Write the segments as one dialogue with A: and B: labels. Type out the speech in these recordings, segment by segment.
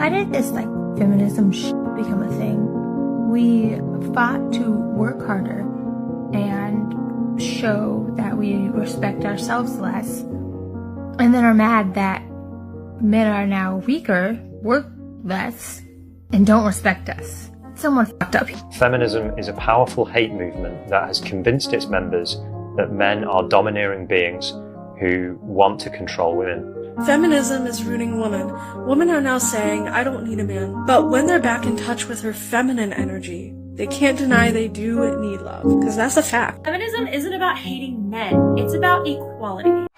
A: Why did this feminism become a thing? We fought to work harder and show that we respect ourselves less, and then are mad that men are now weaker, work less, and don't respect us. Someone fucked up.
B: Feminism is a powerful hate movement that has convinced its members that men are domineering beings who want to control women.
C: Feminism is rooting women. Women are now saying, I don't need a man. But when they're back in touch with their feminine energy, they can't deny they do need love, because that's a fact.
D: Feminism isn't about hating men, it's about equality.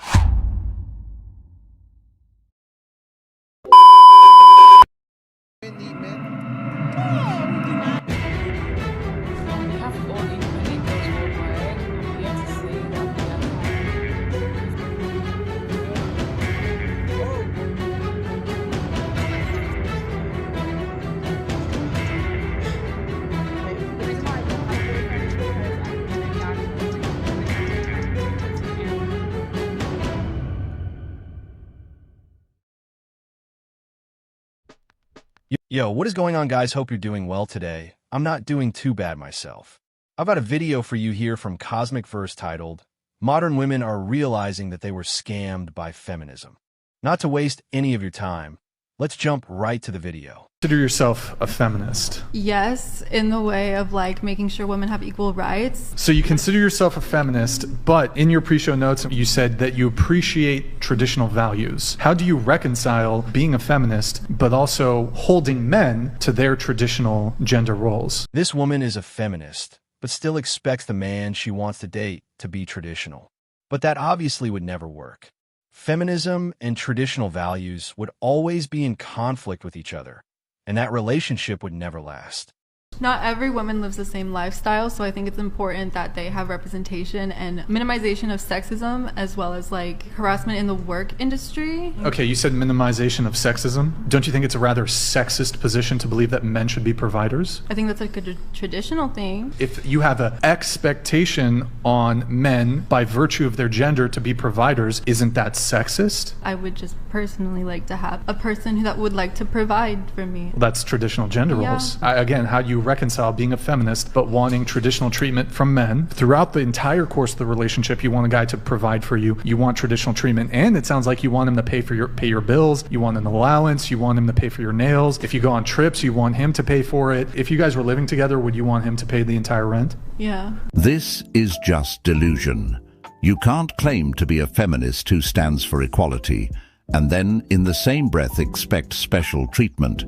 E: Yo, what is going on, guys? Hope you're doing well today. I'm not doing too bad myself. I've got a video for you here from Cosmic Verse titled, Modern Women Are Realizing That They Were Scammed by Feminism. Not to waste any of your time, let's jump right to the video.
F: Consider yourself a feminist?
G: Yes, in the way of making sure women have equal rights.
F: So you consider yourself a feminist, but in your pre-show notes you said that you appreciate traditional values. How do you reconcile being a feminist but also holding men to their traditional gender roles?
E: This woman is a feminist, but still expects the man she wants to date to be traditional. But that obviously would never work. Feminism and traditional values would always be in conflict with each other, and that relationship would never last.
G: Not every woman lives the same lifestyle, so I think it's important that they have representation and minimization of sexism, as well as harassment in the work industry.
F: Okay, you said minimization of sexism. Don't you think it's a rather sexist position to believe that men should be providers?
G: I think that's a traditional thing.
F: If you have an expectation on men by virtue of their gender to be providers, isn't that sexist?
G: I would just personally like to have a person that would like to provide for me.
F: Well, that's traditional gender roles. Again, how do you reconcile being a feminist but wanting traditional treatment from men? Throughout the entire course of the relationship, you want a guy to provide for you, you want traditional treatment, and it sounds like you want him to pay your bills, you want an allowance, you want him to pay for your nails. If you go on trips, you want him to pay for it. If you guys were living together, would you want him to pay the entire rent?
G: Yeah.
H: This is just delusion. You can't claim to be a feminist who stands for equality and then in the same breath expect special treatment,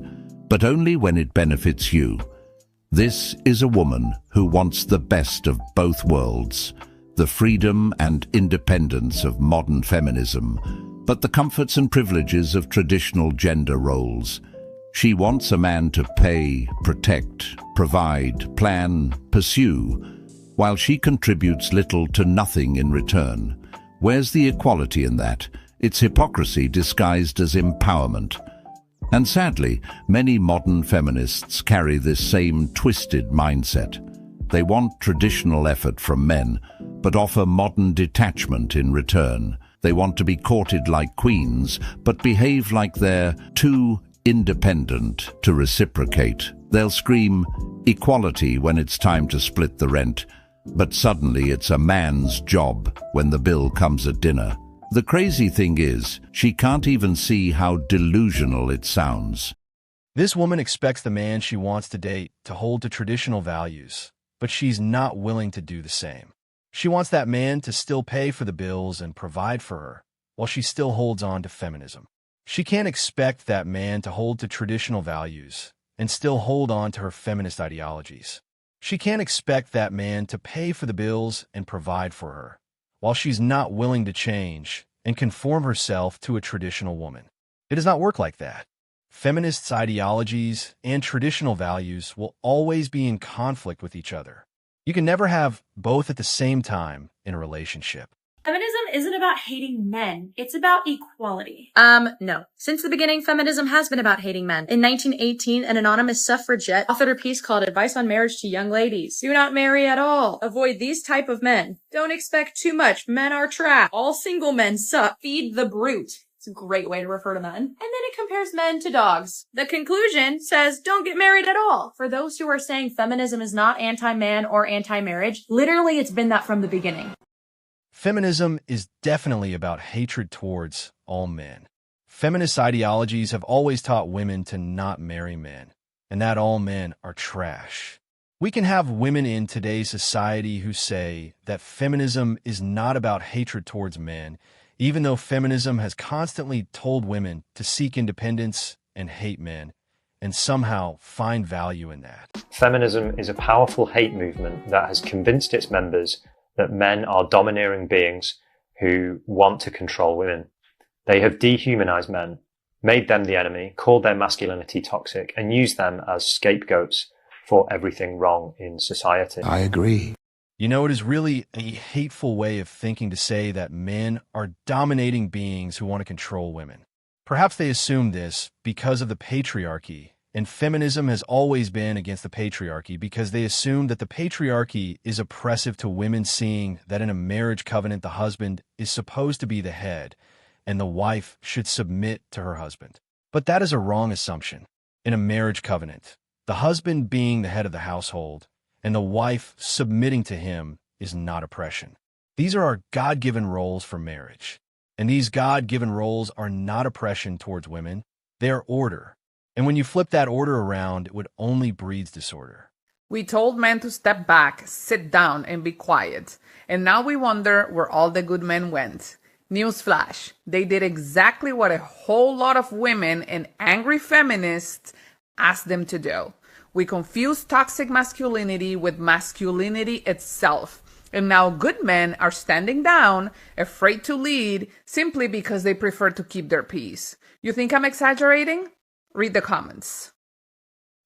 H: but only when it benefits you. This is a woman who wants the best of both worlds, the freedom and independence of modern feminism, but the comforts and privileges of traditional gender roles. She wants a man to pay, protect, provide, plan, pursue, while she contributes little to nothing in return. Where's the equality in that? It's hypocrisy disguised as empowerment. And sadly, many modern feminists carry this same twisted mindset. They want traditional effort from men, but offer modern detachment in return. They want to be courted like queens, but behave like they're too independent to reciprocate. They'll scream equality when it's time to split the rent, but suddenly it's a man's job when the bill comes at dinner. The crazy thing is, she can't even see how delusional it sounds.
E: This woman expects the man she wants to date to hold to traditional values, but she's not willing to do the same. She wants that man to still pay for the bills and provide for her, while she still holds on to feminism. She can't expect that man to hold to traditional values and still hold on to her feminist ideologies. She can't expect that man to pay for the bills and provide for her, while she's not willing to change and conform herself to a traditional woman. It does not work like that. Feminists' ideologies and traditional values will always be in conflict with each other. You can never have both at the same time in a relationship.
D: Feminism isn't about hating men, it's about equality.
I: No. Since the beginning, feminism has been about hating men. In 1918, an anonymous suffragette authored a piece called Advice on Marriage to Young Ladies. Do not marry at all. Avoid these type of men. Don't expect too much. Men are trash. All single men suck. Feed the brute. It's a great way to refer to men. And then it compares men to dogs. The conclusion says don't get married at all. For those who are saying feminism is not anti-man or anti-marriage, literally it's been that from the beginning.
E: Feminism is definitely about hatred towards all men. Feminist ideologies have always taught women to not marry men, and that all men are trash. We can have women in today's society who say that feminism is not about hatred towards men, even though feminism has constantly told women to seek independence and hate men, and somehow find value in that.
B: Feminism is a powerful hate movement that has convinced its members that men are domineering beings who want to control women. They have dehumanized men, made them the enemy, called their masculinity toxic, and used them as scapegoats for everything wrong in society.
J: I agree.
E: You know, it is really a hateful way of thinking to say that men are dominating beings who want to control women. Perhaps they assume this because of the patriarchy, and feminism has always been against the patriarchy because they assume that the patriarchy is oppressive to women, seeing that in a marriage covenant the husband is supposed to be the head and the wife should submit to her husband. But that is a wrong assumption. In a marriage covenant, the husband being the head of the household and the wife submitting to him is not oppression. These are our God-given roles for marriage. And these God-given roles are not oppression towards women. They are order. And when you flip that order around, it would only breeds disorder.
K: We told men to step back, sit down, and be quiet. And now we wonder where all the good men went. Newsflash, they did exactly what a whole lot of women and angry feminists asked them to do. We confused toxic masculinity with masculinity itself. And now good men are standing down, afraid to lead, simply because they prefer to keep their peace. You think I'm exaggerating? Read the comments.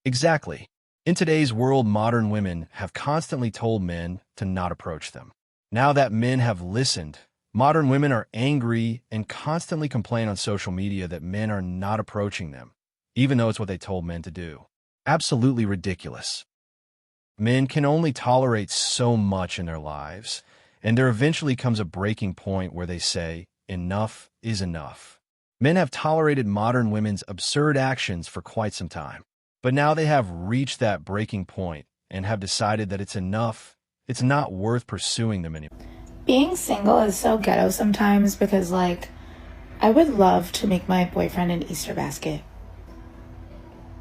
E: Exactly. In today's world, modern women have constantly told men to not approach them. Now that men have listened, modern women are angry and constantly complain on social media that men are not approaching them, even though it's what they told men to do. Absolutely ridiculous. Men can only tolerate so much in their lives, and there eventually comes a breaking point where they say, enough is enough. Men have tolerated modern women's absurd actions for quite some time, but now they have reached that breaking point and have decided that it's enough. It's not worth pursuing them anymore.
A: Being single is so ghetto sometimes because, like, I would love to make my boyfriend an Easter basket.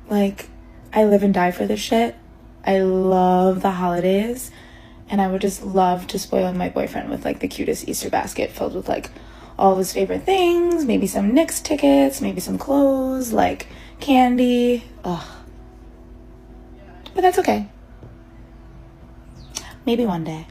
A: Like, I live and die for this shit. I love the holidays, and I would just love to spoil my boyfriend with, like, the cutest Easter basket filled with, like, all of his favorite things, maybe some Knicks tickets, maybe some clothes, like, candy. Ugh. But that's okay. Maybe one day.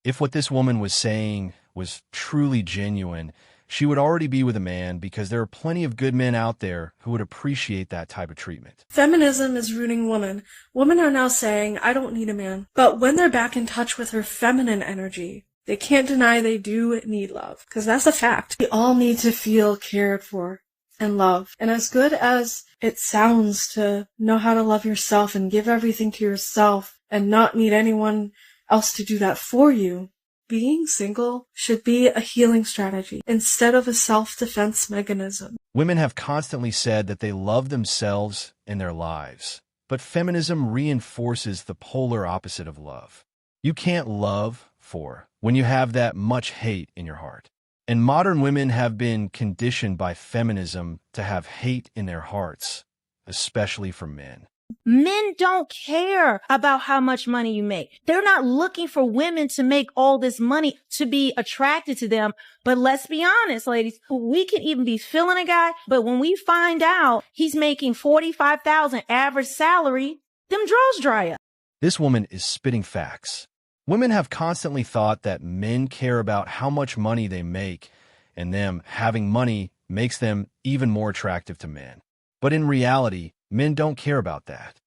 E: If what this woman was saying was truly genuine, she would already be with a man because there are plenty of good men out there who would appreciate that type of treatment.
C: Feminism is ruining women. Women are now saying, I don't need a man. But when they're back in touch with her feminine energy, they can't deny they do need love. Because that's a fact. We all need to feel cared for and loved. And as good as it sounds to know how to love yourself and give everything to yourself and not need anyone else to do that for you, being single should be a healing strategy instead of a self-defense mechanism.
E: Women have constantly said that they love themselves and their lives, but feminism reinforces the polar opposite of love. You can't love for when you have that much hate in your heart. And modern women have been conditioned by feminism to have hate in their hearts, especially for men.
L: Men don't care about how much money you make. They're not looking for women to make all this money to be attracted to them. But let's be honest, ladies, we can even be feeling a guy, but when we find out he's making $45,000 average salary, them drawers dry up.
E: This woman is spitting facts. Women have constantly thought that men care about how much money they make, and them having money makes them even more attractive to men. But in reality, men don't care about that.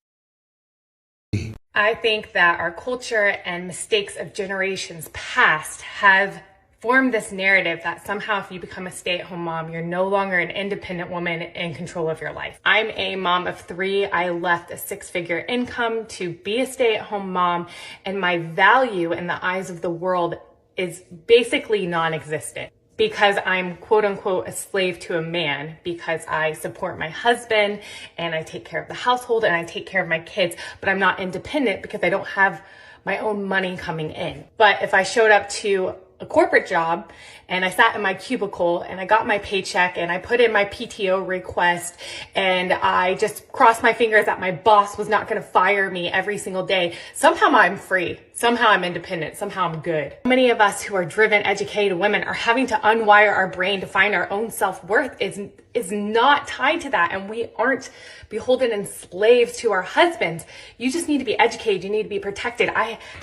M: I think that our culture and mistakes of generations past have formed this narrative that somehow if you become a stay-at-home mom, you're no longer an independent woman in control of your life. I'm a mom of 3. I left a 6-figure income to be a stay-at-home mom, and my value in the eyes of the world is basically non-existent. because I'm quote unquote a slave to a man, because I support my husband and I take care of the household and I take care of my kids, but I'm not independent because I don't have my own money coming in. But if I showed up to a corporate job and I sat in my cubicle and I got my paycheck and I put in my PTO request and I just crossed my fingers that my boss was not going to fire me every single day, somehow I'm free. Somehow I'm independent. Somehow I'm good. Many of us who are driven, educated women are having to unwire our brain to find our own self-worth is not tied to that. And we aren't beholden and slaves to our husbands. You just need to be educated. You need to be protected.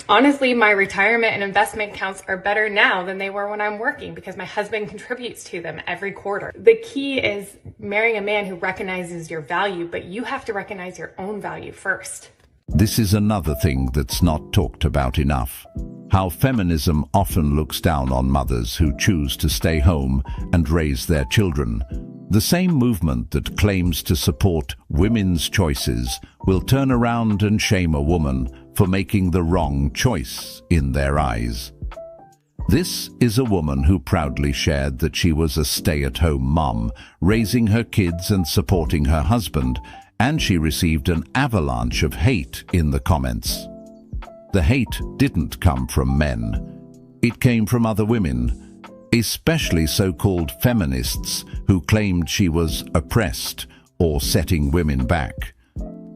M: Honestly, my retirement and investment accounts are better now than they were when I'm working because my husband contributes to them every quarter. The key is marrying a man who recognizes your value, but you have to recognize your own value first.
H: This is another thing that's not talked about enough. How feminism often looks down on mothers who choose to stay home and raise their children. The same movement that claims to support women's choices will turn around and shame a woman for making the wrong choice in their eyes. This is a woman who proudly shared that she was a stay-at-home mom, raising her kids and supporting her husband, and she received an avalanche of hate in the comments. The hate didn't come from men. It came from other women, especially so-called feminists who claimed she was oppressed or setting women back.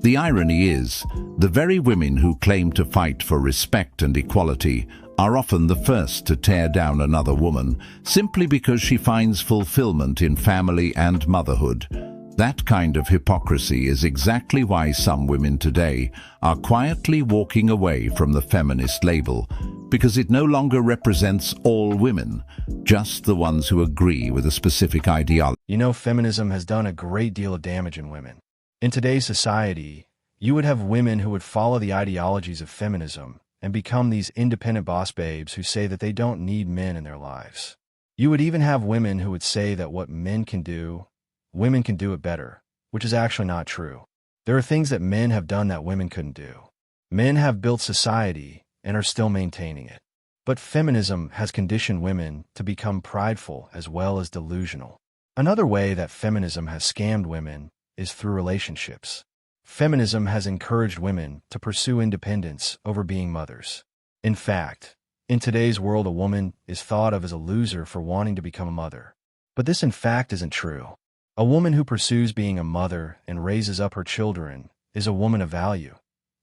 H: The irony is, the very women who claim to fight for respect and equality are often the first to tear down another woman simply because she finds fulfillment in family and motherhood. That kind of hypocrisy is exactly why some women today are quietly walking away from the feminist label, because it no longer represents all women, just the ones who agree with a specific ideology.
E: You know, feminism has done a great deal of damage in women. In today's society, you would have women who would follow the ideologies of feminism and become these independent boss babes who say that they don't need men in their lives. You would even have women who would say that what men can do, women can do it better, which is actually not true. There are things that men have done that women couldn't do. Men have built society and are still maintaining it. But feminism has conditioned women to become prideful as well as delusional. Another way that feminism has scammed women is through relationships. Feminism has encouraged women to pursue independence over being mothers. In fact, in today's world, a woman is thought of as a loser for wanting to become a mother. But this in fact isn't true. A woman who pursues being a mother and raises up her children is a woman of value,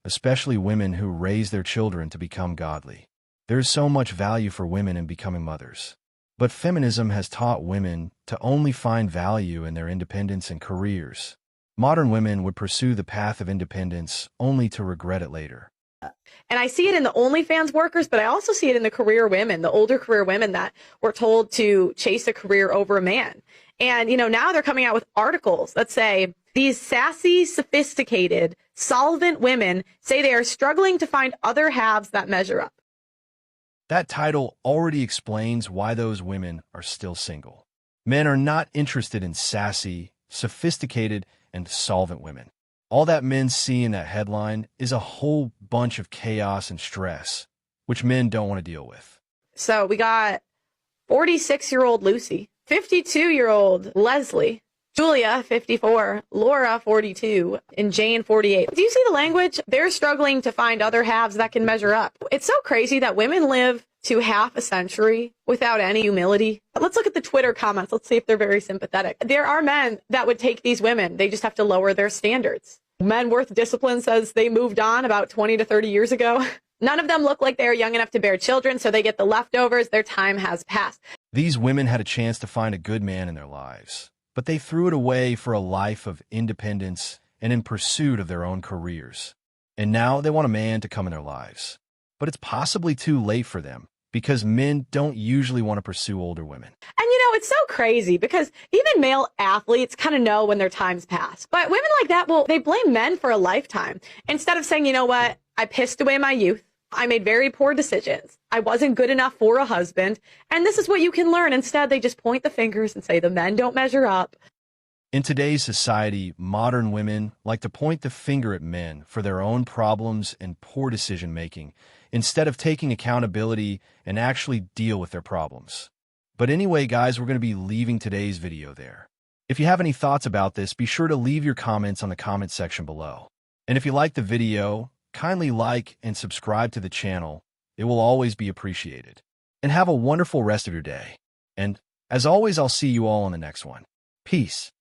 E: especially women who raise their children to become godly. There is so much value for women in becoming mothers. But feminism has taught women to only find value in their independence and careers. Modern women would pursue the path of independence only to regret it later.
J: And I see it in the OnlyFans workers, but I also see it in the career women, the older career women that were told to chase a career over a man. And, now they're coming out with articles that say these sassy, sophisticated, solvent women say they are struggling to find other halves that measure up.
E: That title already explains why those women are still single. Men are not interested in sassy, sophisticated, and solvent women. All that men see in that headline is a whole bunch of chaos and stress, which men don't want to deal with.
J: So we got 46-year-old Lucy, 52-year-old Leslie, Julia, 54, Laura, 42, and Jane, 48. Do you see the language? They're struggling to find other halves that can measure up. It's so crazy that women live to half a century without any humility. Let's look at the Twitter comments. Let's see if they're very sympathetic. There are men that would take these women. They just have to lower their standards. Men Worth Discipline says they moved on about 20 to 30 years ago. None of them look like they are young enough to bear children, so they get the leftovers. Their time has passed.
E: These women had a chance to find a good man in their lives, but they threw it away for a life of independence and in pursuit of their own careers. And now they want a man to come in their lives. But it's possibly too late for them because men don't usually want to pursue older women.
J: And it's so crazy because even male athletes kind of know when their time's passed. But women like that, they blame men for a lifetime. Instead of saying, you know what, I pissed away my youth. I made very poor decisions. I wasn't good enough for a husband. And this is what you can learn. Instead, they just point the fingers and say the men don't measure up.
E: In today's society, modern women like to point the finger at men for their own problems and poor decision-making instead of taking accountability and actually deal with their problems. But anyway, guys, we're going to be leaving today's video there. If you have any thoughts about this, be sure to leave your comments on the comment section below. And if you like the video, kindly like and subscribe to the channel. It will always be appreciated. And have a wonderful rest of your day. And as always, I'll see you all on the next one. Peace.